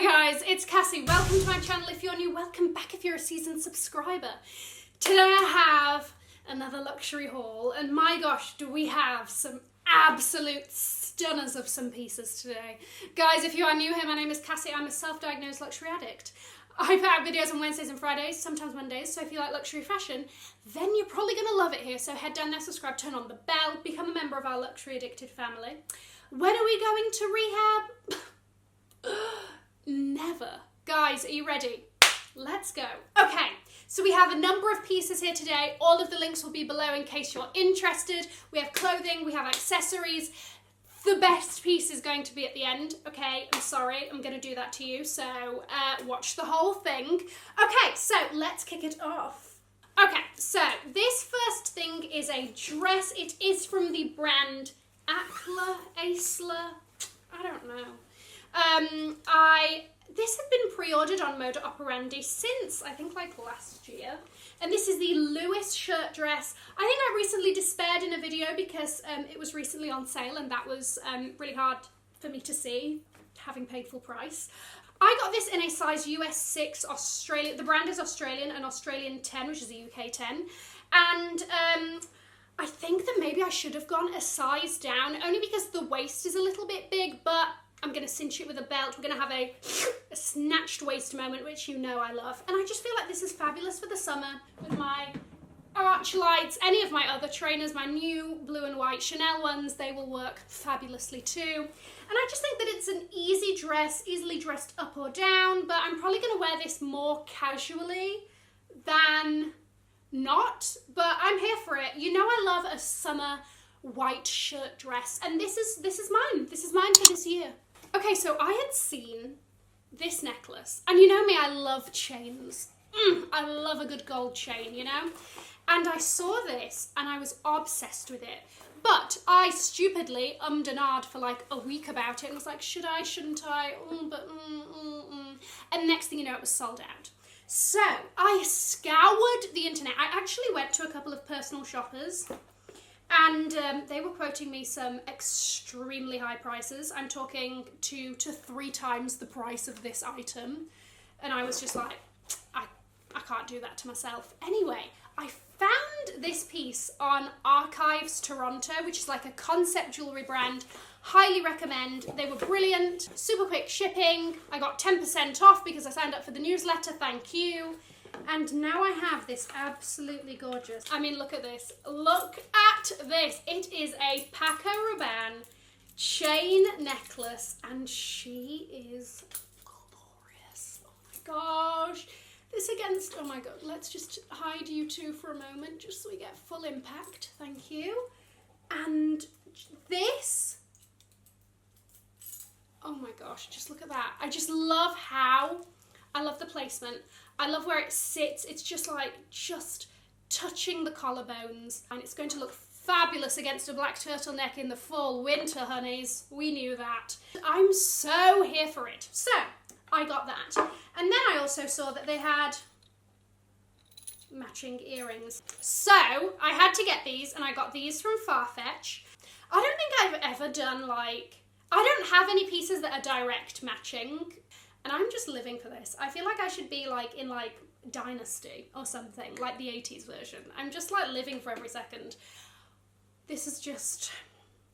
Hi guys, it's Cassie. Welcome to my channel. If you're new, welcome back if you're a seasoned subscriber. Today I have another luxury haul, and my gosh, do we have some absolute stunners of some pieces today. Guys, if you are new here, my name is Cassie. I'm a self-diagnosed luxury addict. I put out videos on Wednesdays and Fridays, sometimes Mondays, so if you like luxury fashion, then you're probably going to love it here. So head down there, subscribe, turn on the bell, become a member of our luxury addicted family. When are we going to rehab? Never. Guys, are you ready? Let's go. Okay, so we have a number of pieces here today. All of the links will be below in case you're interested. We have clothing, we have accessories. The best piece is going to be at the end. Okay, I'm sorry, I'm going to do that to you, so watch the whole thing. Okay, so let's kick it off. Okay, so this first thing is a dress. It is from the brand Acler, I don't know. This had been pre-ordered on Moda Operandi since, I think, like last year. And this is the Lewis shirt dress. I think I recently despaired in a video because it was recently on sale, and that was really hard for me to see, having paid full price. I got this in a size US 6 Australian. The brand is Australian, an Australian 10, which is a UK 10. And I think that maybe I should have gone a size down, only because the waist is a little bit big, but I'm going to cinch it with a belt. We're going to have a snatched waist moment, which you know I love. And I just feel like this is fabulous for the summer with my arch lights. Any of my other trainers, my new blue and white Chanel ones, they will work fabulously too. And I just think that it's an easy dress, easily dressed up or down, but I'm probably going to wear this more casually than not, but I'm here for it. You know I love a summer white shirt dress, and this is mine. This is mine for this year. Okay, so I had seen this necklace, and you know me, I love chains. I love a good gold chain, you know? And I saw this, and I was obsessed with it. But I stupidly and ahed for like a week about it, and was like, should I, shouldn't I? And next thing you know, it was sold out. So I scoured the internet. I actually went to a couple of personal shoppers, and they were quoting me some extremely high prices. I'm talking 2 to 3 times the price of this item. And I was just like, I can't do that to myself. Anyway, I found this piece on Archives Toronto, which is like a concept jewellery brand. Highly recommend. They were brilliant. Super quick shipping. I got 10% off because I signed up for the newsletter. Thank you. And now I have this absolutely gorgeous. I mean, look at this. Look at this. It is a Paco Rabanne chain necklace, and she is glorious. Oh my gosh. This against, oh my god, let's just hide you two for a moment just so we get full impact. Thank you. And this, oh my gosh, just look at that. I just love how, I love the placement. I love where it sits. It's just like, just touching the collarbones. And it's going to look fabulous against a black turtleneck in the fall winter, honeys. We knew that. I'm so here for it. So, I got that. And then I also saw that they had matching earrings. So, I had to get these, and I got these from Farfetch. I don't think I've ever done like, I don't have any pieces that are direct matching. And I'm just living for this. I feel like I should be like in like Dynasty or something, like the 80s version. I'm just like living for every second. This is just,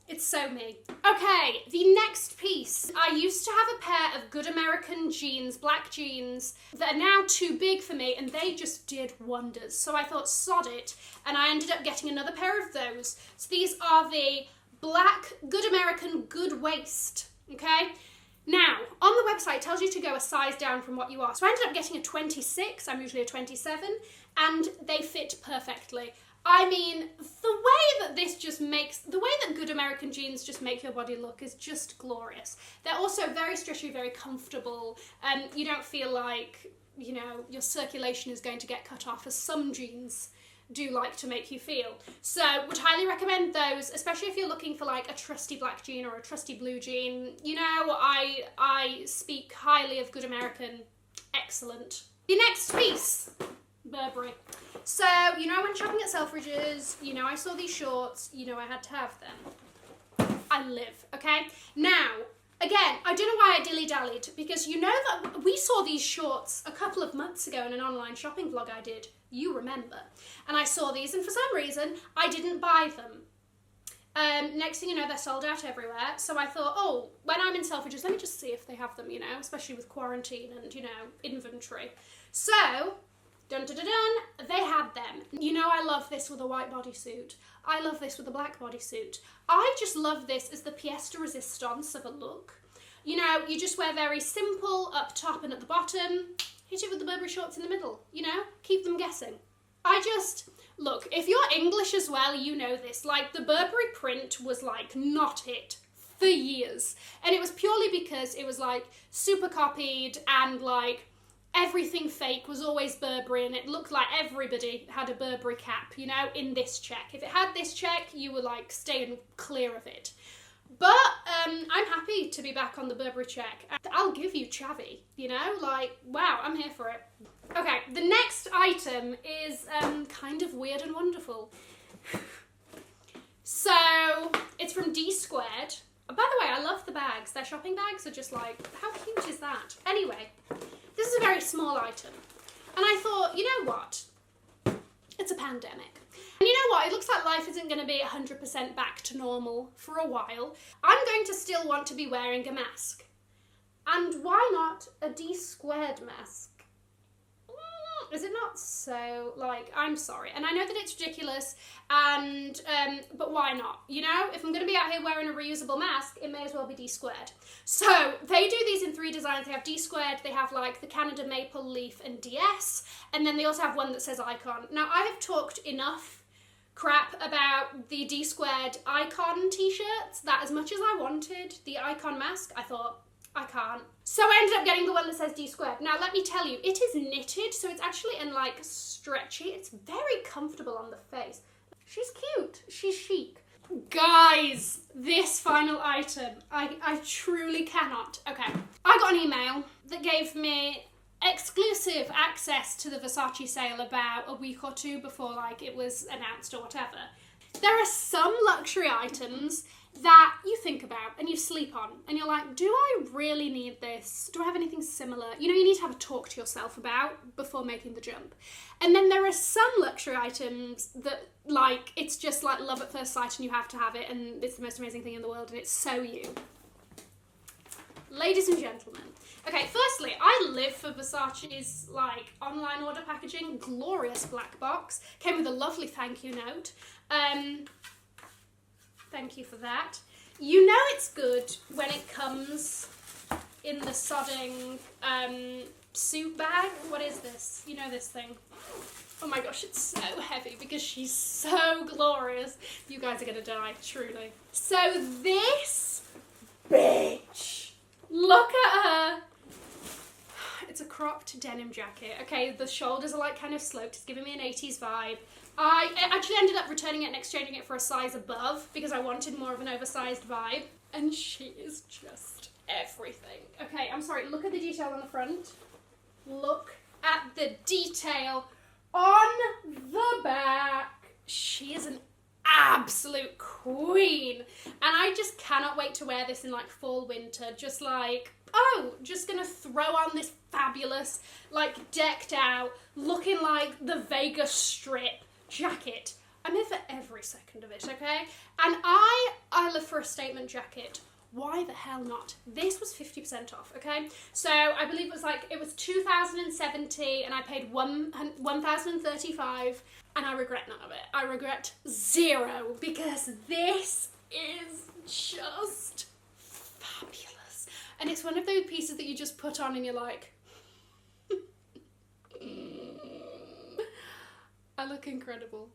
it's so me. Okay, the next piece. I used to have a pair of good American jeans, black jeans, that are now too big for me, and they just did wonders. So I thought, sod it, and I ended up getting another pair of those. So these are the black good American good waist, okay? Now, on the website, it tells you to go a size down from what you are. So I ended up getting a 26, I'm usually a 27, and they fit perfectly. I mean, the way that this just makes, the way that good American jeans just make your body look is just glorious. They're also very stretchy, very comfortable, and you don't feel like, you know, your circulation is going to get cut off, as some jeans do like to make you feel. So would highly recommend those, especially if you're looking for like a trusty black jean or a trusty blue jean. You know, I speak highly of good American. Excellent. The next piece, Burberry. So, you know, I went shopping at Selfridges, you know, I saw these shorts, you know, I had to have them. I live, okay? Now, Again, I don't know why I dilly-dallied, because you know that we saw these shorts a couple of months ago in an online shopping vlog I did. You remember. And I saw these, and for some reason, I didn't buy them. Next thing you know, they're sold out everywhere. So I thought, oh, when I'm in Selfridges, let me just see if they have them, you know, especially with quarantine and, you know, inventory. So, dun dun dun dun, they had them. You know, I love this with a white bodysuit. I love this with a black bodysuit. I just love this as the pièce de résistance of a look. You know, you just wear very simple up top and at the bottom. Hit it with the Burberry shorts in the middle, you know? Keep them guessing. Look, if you're English as well, you know this. Like, the Burberry print was, like, not it for years. And it was purely because it was, like, super copied and, like, everything fake was always Burberry, and it looked like everybody had a Burberry cap, you know, in this check. If it had this check, you were, like, staying clear of it. But I'm happy to be back on the Burberry check. I'll give you chavvy, you know? Like, wow, I'm here for it. Okay, the next item is kind of weird and wonderful. So, it's from DSquared. By the way, I love the bags. Their shopping bags are just like, how cute is that? Anyway, this is a very small item. And I thought, you know what? It's a pandemic. And you know what? It looks like life isn't going to be 100% back to normal for a while. I'm going to still want to be wearing a mask. And why not a DSquared mask? Is it not so, like, I'm sorry. And I know that it's ridiculous, and, but why not? You know, if I'm going to be out here wearing a reusable mask, it may as well be DSquared. So, they do these in 3 designs. They have DSquared, they have, like, the Canada Maple Leaf and DS, and then they also have one that says Icon. Now, I have talked enough crap about the DSquared Icon t-shirts that as much as I wanted the Icon mask, I thought, I can't. So I ended up getting the one that says DSquared. Now let me tell you, it is knitted, so it's actually in like stretchy. It's very comfortable on the face. She's cute. She's chic. Guys, this final item, I truly cannot. Okay, I got an email that gave me exclusive access to the Versace sale about a week or 2 before like it was announced or whatever. There are some luxury items that you think about and you sleep on and you're like, do I really need this? Do I have anything similar? You know, you need to have a talk to yourself about before making the jump. And then there are some luxury items that, like, it's just like love at first sight and you have to have it and it's the most amazing thing in the world and it's so you. Ladies and gentlemen. Okay, firstly, I live for Versace's, like, online order packaging. Glorious black box. Came with a lovely thank you note. Thank you for that. You know it's good when it comes in the sodding suit bag. What is this? You know this thing. Oh my gosh, it's so heavy because she's so glorious. You guys are gonna die, truly. So this bitch, look at her. It's a cropped denim jacket. Okay, the shoulders are like kind of sloped. It's giving me an 80s vibe. I actually ended up returning it and exchanging it for a size above because I wanted more of an oversized vibe. And she is just everything. Okay, I'm sorry, look at the detail on the front. Look at the detail on the back. She is an absolute queen. And I just cannot wait to wear this in like fall, winter. Just like, oh, just gonna throw on this fabulous, like decked out, looking like the Vegas Strip jacket. I'm here for every second of it, okay? And I live for a statement jacket. Why the hell not? This was 50% off, okay? So I believe it was 2,070 and I paid 1,035 and I regret none of it. I regret 0 because this is just fabulous. And it's one of those pieces that you just put on and you're like, I look incredible.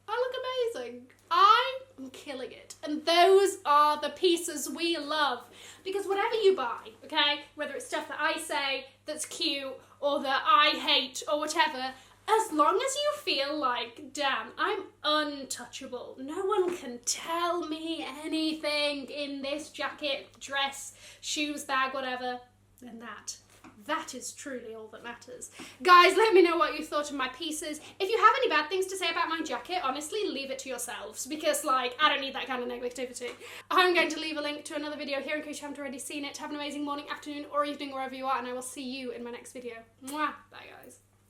I look amazing. I am killing it. And those are the pieces we love. Because whatever you buy, okay, whether it's stuff that I say that's cute or that I hate or whatever, as long as you feel like, damn, I'm untouchable. No one can tell me anything in this jacket, dress, shoes, bag, whatever, then That is truly all that matters. Guys, let me know what you thought of my pieces. If you have any bad things to say about my jacket, honestly, leave it to yourselves, because, like, I don't need that kind of negativity. I'm going to leave a link to another video here in case you haven't already seen it. Have an amazing morning, afternoon, or evening, wherever you are, and I will see you in my next video. Mwah! Bye, guys.